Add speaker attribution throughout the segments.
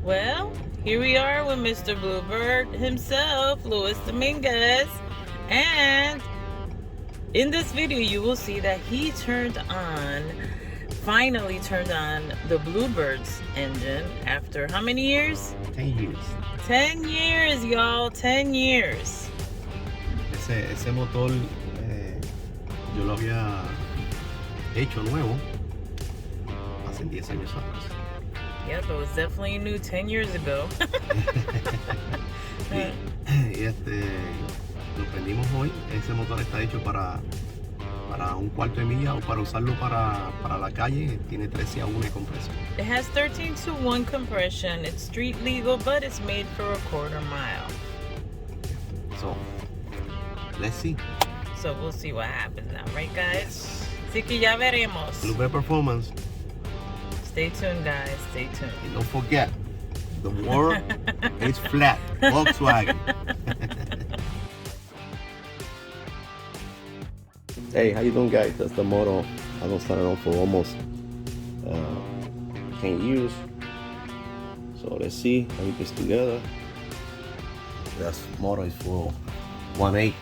Speaker 1: Well, here we are with Mr. Bluebird himself, Luis Dominguez. And in this video, you will see that he finally turned on the Bluebird's engine after how many years?
Speaker 2: 10 years.
Speaker 1: 10 years, y'all. 10 years.
Speaker 2: Ese motor yo lo había hecho nuevo hace 10 años atrás.
Speaker 1: Yep, it was definitely new 10 years ago.
Speaker 2: y lo prendimos hoy. Ese motor está hecho para un cuarto de milla o para usarlo para la calle. Tiene 13-1 de compresión.
Speaker 1: It has 13-to-1 compression. It's street legal, but it's made for a quarter mile.
Speaker 2: So, let's see.
Speaker 1: So we'll see what happens now, right, guys?
Speaker 2: Yes.
Speaker 1: Así que ya veremos.
Speaker 2: Bluebird Performance.
Speaker 1: Stay tuned, guys. Stay tuned.
Speaker 2: And don't forget, the world is flat. Volkswagen. Hey, how you doing, guys? That's the motor. I've been starting on for almost 10 years. So let's see how it gets together. That motor is for 1.8.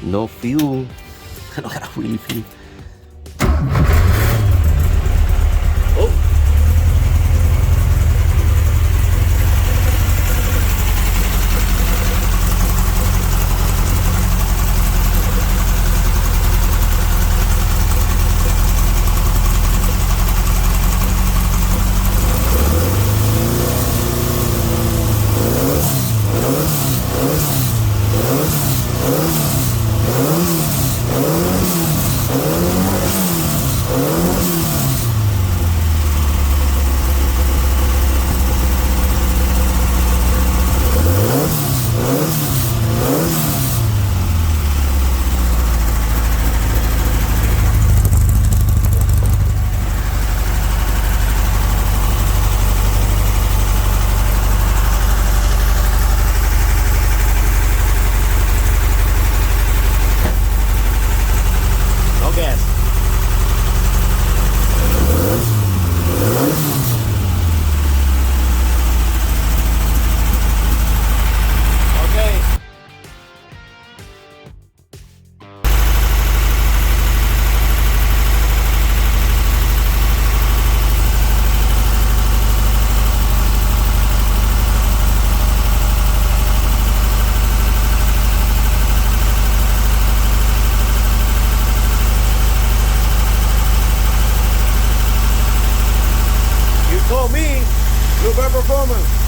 Speaker 2: No fuel. I don't gotta really feel. Oh. Me, Bluebird Performance.